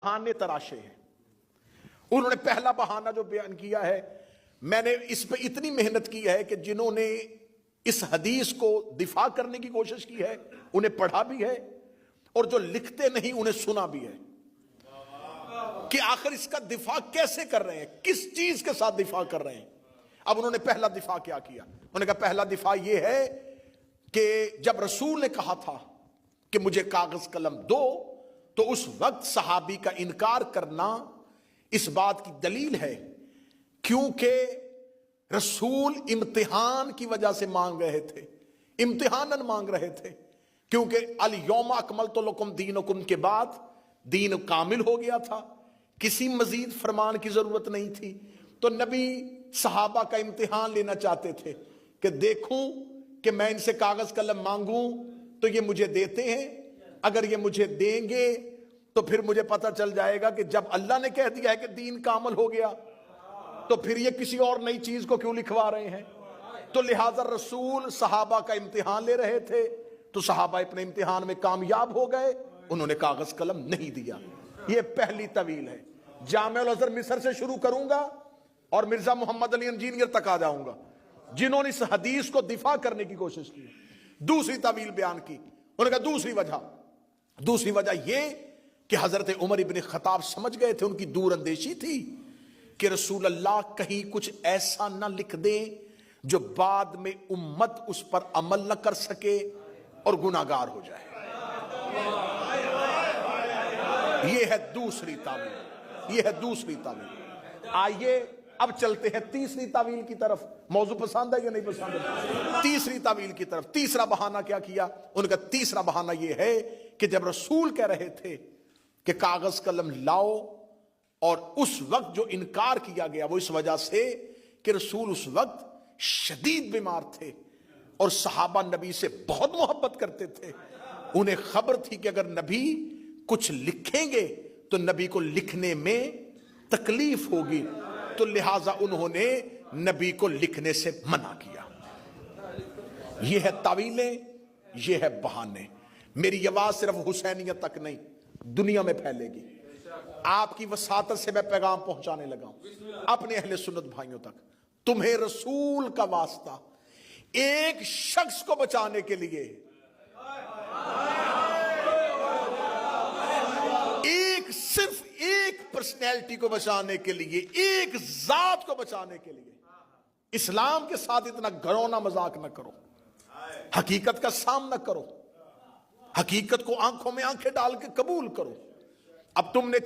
بہانے تراشے ہیں. انہوں نے پہلا بہانہ جو بیان کیا ہے، میں نے اس پہ اتنی محنت کی ہے کہ جنہوں نے اس حدیث کو دفاع کرنے کی کوشش کی ہے انہیں پڑھا بھی ہے، اور جو لکھتے نہیں انہیں سنا بھی ہے کہ آخر اس کا دفاع کیسے کر رہے ہیں، کس چیز کے ساتھ دفاع کر رہے ہیں. اب انہوں نے پہلا دفاع کیا کیا؟ انہوں نے کہا پہلا دفاع یہ ہے کہ جب رسول نے کہا تھا کہ مجھے کاغذ قلم دو، تو اس وقت صحابی کا انکار کرنا اس بات کی دلیل ہے کیونکہ رسول امتحان کی وجہ سے مانگ رہے تھے، امتحاناً مانگ رہے تھے، کیونکہ الیوم اکملت لکم دینکم کے بعد دین کامل ہو گیا تھا، کسی مزید فرمان کی ضرورت نہیں تھی. تو نبی صحابہ کا امتحان لینا چاہتے تھے کہ دیکھوں کہ میں ان سے کاغذ قلم مانگوں تو یہ مجھے دیتے ہیں، اگر یہ مجھے دیں گے تو پھر مجھے پتہ چل جائے گا کہ جب اللہ نے کہہ دیا ہے کہ دین کامل ہو گیا تو پھر یہ کسی اور نئی چیز کو کیوں لکھوا رہے ہیں. تو لہٰذا رسول صحابہ کا امتحان لے رہے تھے، تو صحابہ اپنے امتحان میں کامیاب ہو گئے، انہوں نے کاغذ قلم نہیں دیا. یہ پہلی طویل ہے. جامع الازہر مصر سے شروع کروں گا اور مرزا محمد علی انجینئر تک آ جاؤں گا جنہوں نے اس حدیث کو دفاع کرنے کی کوشش کی. دوسری طویل بیان کی. انہوں نے کہا دوسری وجہ یہ کہ حضرت عمر ابن خطاب سمجھ گئے تھے، ان کی دور اندیشی تھی کہ رسول اللہ کہیں کچھ ایسا نہ لکھ دیں جو بعد میں امت اس پر عمل نہ کر سکے اور گناہگار ہو جائے. یہ ہے دوسری تعویل. آئیے اب چلتے ہیں تیسری تعویل کی طرف. موضوع پسند ہے یا نہیں پسند ہے؟ تیسری تعویل کی طرف. تیسرا بہانہ کیا کیا؟ ان کا تیسرا بہانہ یہ ہے کہ جب رسول کہہ رہے تھے کہ کاغذ قلم لاؤ، اور اس وقت جو انکار کیا گیا وہ اس وجہ سے کہ رسول اس وقت شدید بیمار تھے اور صحابہ نبی سے بہت محبت کرتے تھے. انہیں خبر تھی کہ اگر نبی کچھ لکھیں گے تو نبی کو لکھنے میں تکلیف ہوگی، تو لہٰذا انہوں نے نبی کو لکھنے سے منع کیا. یہ ہے تعویلیں، یہ ہے بہانے. میری آواز صرف حسینیت تک نہیں دنیا میں پھیلے گی. آپ کی وساطت سے میں پیغام پہنچانے لگا ہوں اپنے اہل سنت بھائیوں تک. تمہیں رسول کا واسطہ ایک شخص کو بچانے کے لیے، صرف ایک پرسنالٹی کو بچانے کے لیے، ایک ذات کو بچانے کے لیے، اسلام کے ساتھ اتنا گھرونا مذاق نہ کرو. حقیقت کا سامنا کرو، حقیقت کو آنکھوں میں آنکھیں ڈال کے قبول کرو. اب تم نے